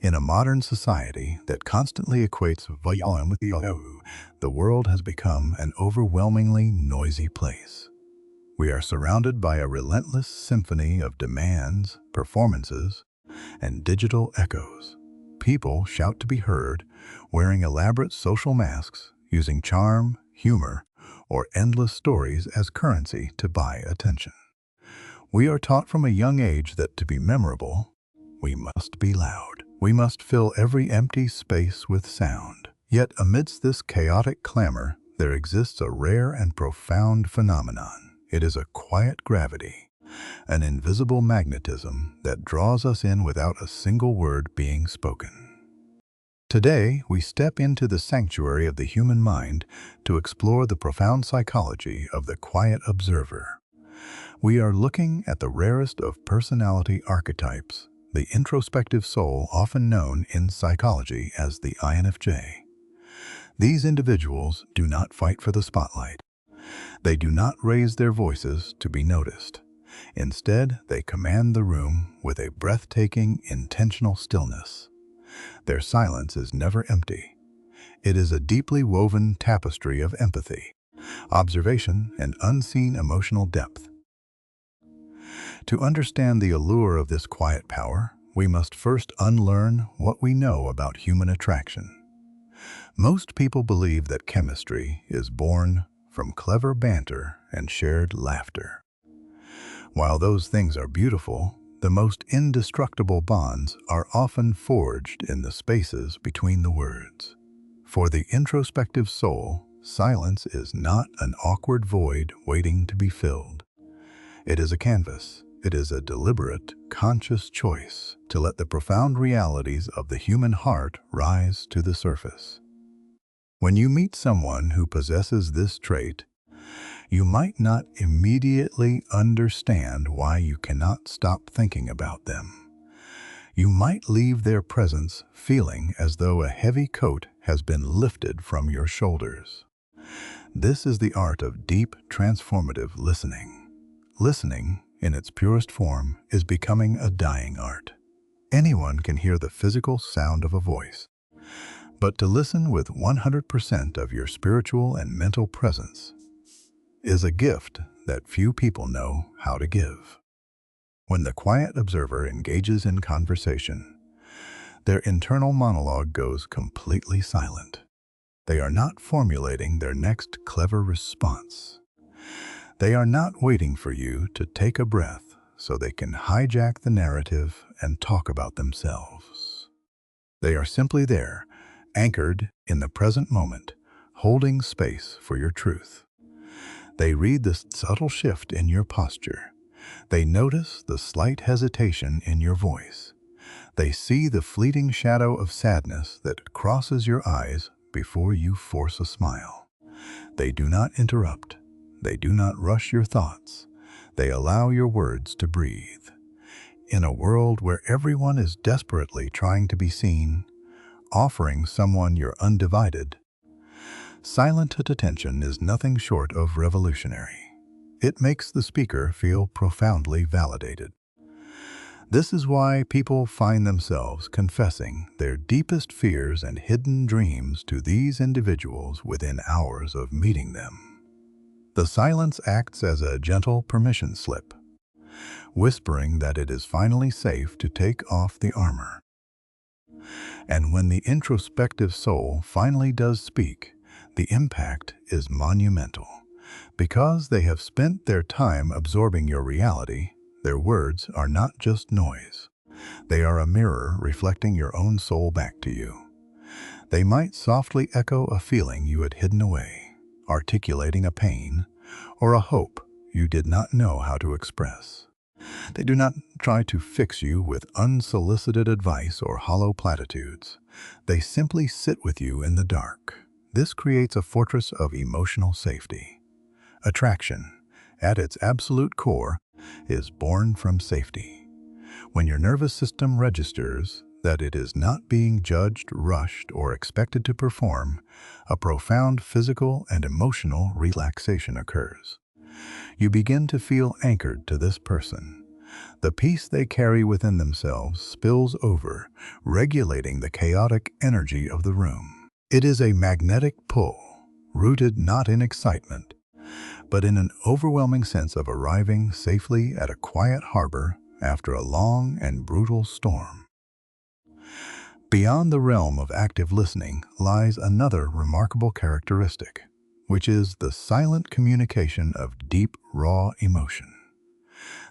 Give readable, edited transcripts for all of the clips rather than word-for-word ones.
In a modern society that constantly equates volume with the world has become an overwhelmingly noisy place. We are surrounded by a relentless symphony of demands, performances, and digital echoes. People shout to be heard, wearing elaborate social masks, using charm, humor, or endless stories as currency to buy attention. We are taught from a young age that to be memorable, we must be loud. We must fill every empty space with sound. Yet amidst this chaotic clamor, there exists a rare and profound phenomenon. It is a quiet gravity, an invisible magnetism that draws us in without a single word being spoken. Today, we step into the sanctuary of the human mind to explore the profound psychology of the quiet observer. We are looking at the rarest of personality archetypes, the introspective soul, often known in psychology as the INFJ. These individuals do not fight for the spotlight. They do not raise their voices to be noticed. Instead, they command the room with a breathtaking, intentional stillness. Their silence is never empty. It is a deeply woven tapestry of empathy, observation, and unseen emotional depth. To understand the allure of this quiet power, we must first unlearn what we know about human attraction. Most people believe that chemistry is born from clever banter and shared laughter. While those things are beautiful, the most indestructible bonds are often forged in the spaces between the words. For the introspective soul, silence is not an awkward void waiting to be filled. It is a canvas. It is a deliberate, conscious choice to let the profound realities of the human heart rise to the surface. When you meet someone who possesses this trait, you might not immediately understand why you cannot stop thinking about them. You might leave their presence feeling as though a heavy coat has been lifted from your shoulders. This is the art of deep, transformative listening. Listening, in its purest form, is becoming a dying art. Anyone can hear the physical sound of a voice, but to listen with 100% of your spiritual and mental presence is a gift that few people know how to give. When the quiet observer engages in conversation, their internal monologue goes completely silent. They are not formulating their next clever response. They are not waiting for you to take a breath so they can hijack the narrative and talk about themselves. They are simply there, anchored in the present moment, holding space for your truth. They read the subtle shift in your posture. They notice the slight hesitation in your voice. They see the fleeting shadow of sadness that crosses your eyes before you force a smile. They do not interrupt. They do not rush your thoughts. They allow your words to breathe. In a world where everyone is desperately trying to be seen, offering someone your undivided, silent attention is nothing short of revolutionary. It makes the speaker feel profoundly validated. This is why people find themselves confessing their deepest fears and hidden dreams to these individuals within hours of meeting them. The silence acts as a gentle permission slip, whispering that it is finally safe to take off the armor. And when the introspective soul finally does speak, the impact is monumental. Because they have spent their time absorbing your reality, their words are not just noise. They are a mirror reflecting your own soul back to you. They might softly echo a feeling you had hidden away, articulating a pain or a hope you did not know how to express. They do not try to fix you with unsolicited advice or hollow platitudes. They simply sit with you in the dark. This creates a fortress of emotional safety. Attraction, at its absolute core, is born from safety. When your nervous system registers that it is not being judged, rushed, or expected to perform, a profound physical and emotional relaxation occurs. You begin to feel anchored to this person, The peace they carry within themselves spills over, regulating the chaotic energy of the room. It is a magnetic pull, rooted not in excitement, but in an overwhelming sense of arriving safely at a quiet harbor after a long and brutal storm. Beyond the realm of active listening lies another remarkable characteristic, which is the silent communication of deep, raw emotion.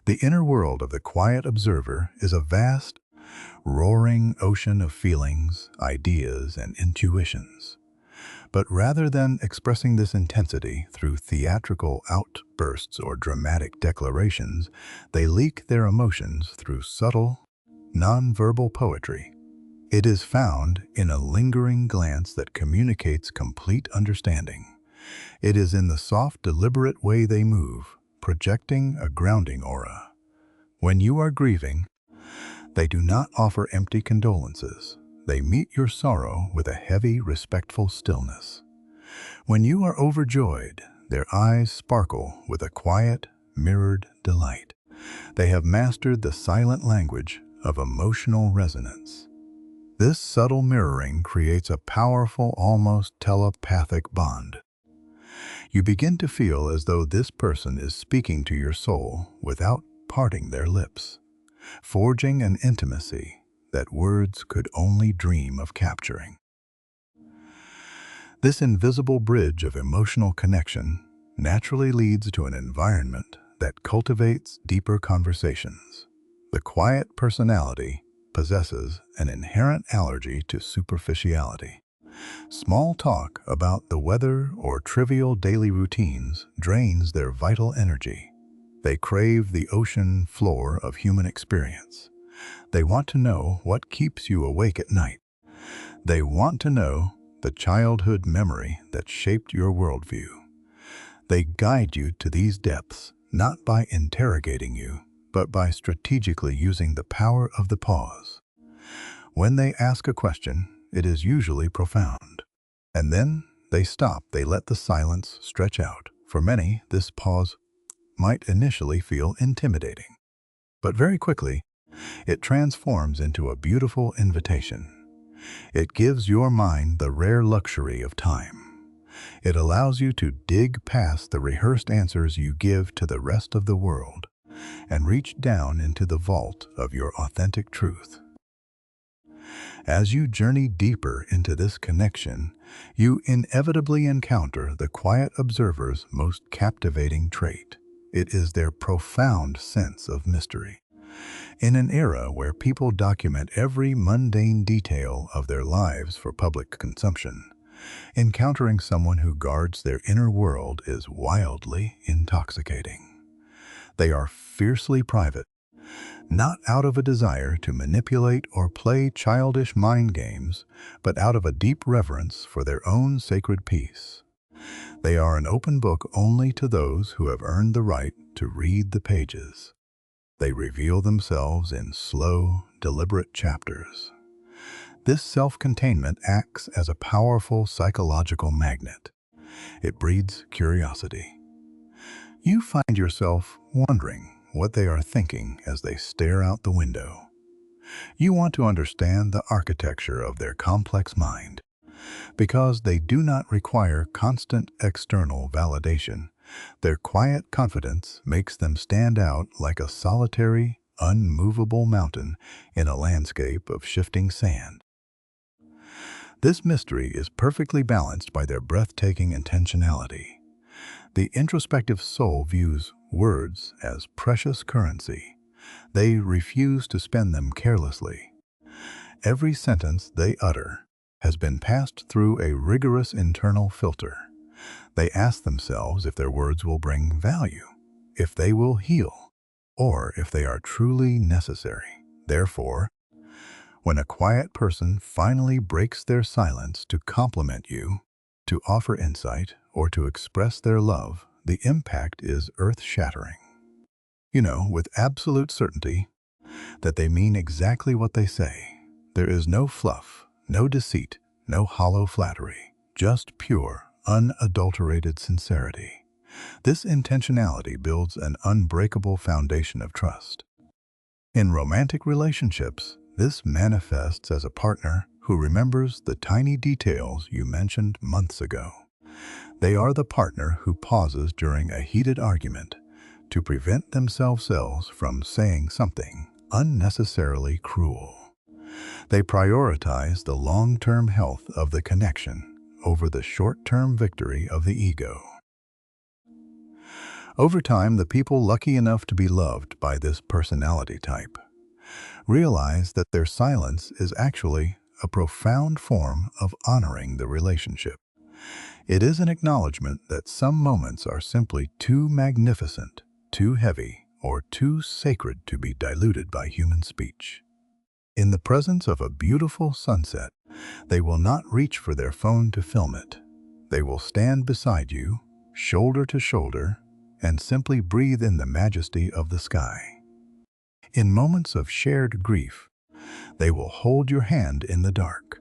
The inner world of the quiet observer is a vast, roaring ocean of feelings, ideas, and intuitions. But rather than expressing this intensity through theatrical outbursts or dramatic declarations, they leak their emotions through subtle, nonverbal poetry. It is found in a lingering glance that communicates complete understanding. It is in the soft, deliberate way they move, projecting a grounding aura. When you are grieving, they do not offer empty condolences. They meet your sorrow with a heavy, respectful stillness. When you are overjoyed, their eyes sparkle with a quiet, mirrored delight. They have mastered the silent language of emotional resonance. This subtle mirroring creates a powerful, almost telepathic bond. You begin to feel as though this person is speaking to your soul without parting their lips, forging an intimacy that words could only dream of capturing. This invisible bridge of emotional connection naturally leads to an environment that cultivates deeper conversations. The quiet personality possesses an inherent allergy to superficiality. Small talk about the weather or trivial daily routines drains their vital energy. They crave the ocean floor of human experience. They want to know what keeps you awake at night. They want to know the childhood memory that shaped your worldview. They guide you to these depths not by interrogating you, but by strategically using the power of the pause. When they ask a question, it is usually profound. And then they stop, they let the silence stretch out. For many, this pause might initially feel intimidating, but very quickly, it transforms into a beautiful invitation. It gives your mind the rare luxury of time. It allows you to dig past the rehearsed answers you give to the rest of the world and reach down into the vault of your authentic truth. As you journey deeper into this connection, you inevitably encounter the quiet observer's most captivating trait. It is their profound sense of mystery. In an era where people document every mundane detail of their lives for public consumption, encountering someone who guards their inner world is wildly intoxicating. They are fiercely private, not out of a desire to manipulate or play childish mind games, but out of a deep reverence for their own sacred peace. They are an open book only to those who have earned the right to read the pages. They reveal themselves in slow, deliberate chapters. This self-containment acts as a powerful psychological magnet. It breeds curiosity. You find yourself wondering what they are thinking as they stare out the window. You want to understand the architecture of their complex mind. Because they do not require constant external validation, their quiet confidence makes them stand out like a solitary, unmovable mountain in a landscape of shifting sand. This mystery is perfectly balanced by their breathtaking intentionality. The introspective soul views words as precious currency. They refuse to spend them carelessly. Every sentence they utter has been passed through a rigorous internal filter. They ask themselves if their words will bring value, if they will heal, or if they are truly necessary. Therefore, when a quiet person finally breaks their silence to compliment you, to offer insight, or to express their love, the impact is earth-shattering. You know, with absolute certainty, that they mean exactly what they say. There is no fluff, no deceit, no hollow flattery, just pure, unadulterated sincerity. This intentionality builds an unbreakable foundation of trust. In romantic relationships, this manifests as a partner who remembers the tiny details you mentioned months ago. They are the partner who pauses during a heated argument to prevent themselves from saying something unnecessarily cruel. They prioritize the long-term health of the connection over the short-term victory of the ego. Over time, the people lucky enough to be loved by this personality type realize that their silence is actually a profound form of honoring the relationship. It is an acknowledgement that some moments are simply too magnificent, too heavy, or too sacred to be diluted by human speech. In the presence of a beautiful sunset, they will not reach for their phone to film it. They will stand beside you, shoulder to shoulder, and simply breathe in the majesty of the sky. In moments of shared grief, they will hold your hand in the dark,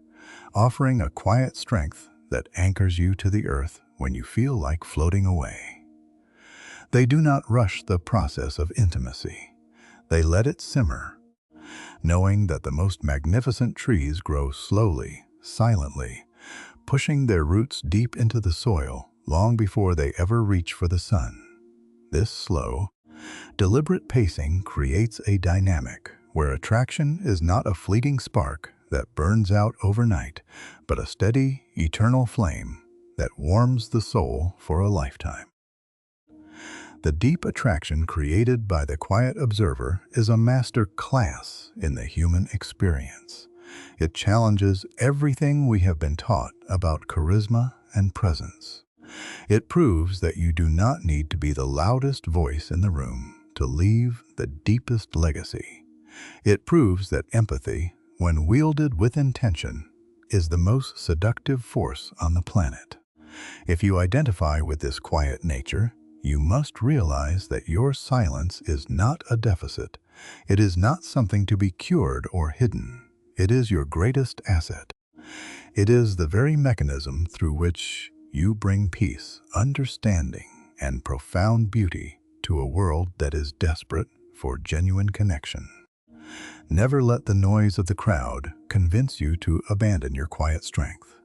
offering a quiet strength that anchors you to the earth when you feel like floating away. They do not rush the process of intimacy. They let it simmer, knowing that the most magnificent trees grow slowly, silently, pushing their roots deep into the soil long before they ever reach for the sun. This slow, deliberate pacing creates a dynamic where attraction is not a fleeting spark that burns out overnight, but a steady, eternal flame that warms the soul for a lifetime. The deep attraction created by the quiet observer is a master class in the human experience. It challenges everything we have been taught about charisma and presence. It proves that you do not need to be the loudest voice in the room to leave the deepest legacy. It proves that empathy, when wielded with intention, is the most seductive force on the planet. If you identify with this quiet nature, you must realize that your silence is not a deficit. It is not something to be cured or hidden. It is your greatest asset. It is the very mechanism through which you bring peace, understanding, and profound beauty to a world that is desperate for genuine connection. Never let the noise of the crowd convince you to abandon your quiet strength.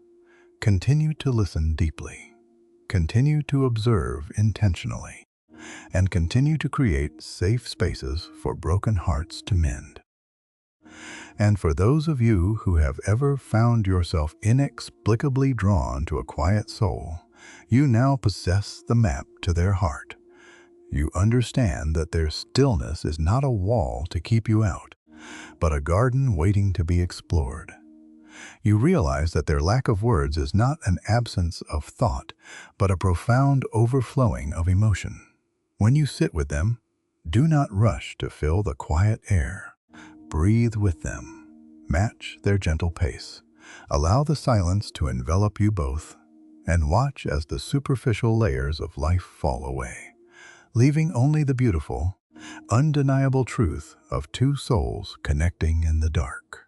Continue to listen deeply. Continue to observe intentionally. And continue to create safe spaces for broken hearts to mend. And for those of you who have ever found yourself inexplicably drawn to a quiet soul, you now possess the map to their heart. You understand that their stillness is not a wall to keep you out, but a garden waiting to be explored. You realize that their lack of words is not an absence of thought, but a profound overflowing of emotion. When you sit with them, do not rush to fill the quiet air. Breathe with them. Match their gentle pace. Allow the silence to envelop you both, and watch as the superficial layers of life fall away, leaving only the beautiful, undeniable truth of two souls connecting in the dark.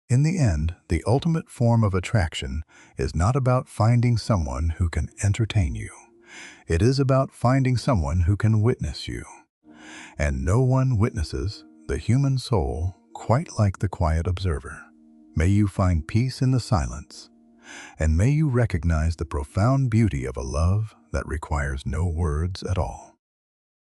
In the end, the ultimate form of attraction is not about finding someone who can entertain you. It is about finding someone who can witness you. And no one witnesses the human soul quite like the quiet observer. May you find peace in the silence, and may you recognize the profound beauty of a love that requires no words at all.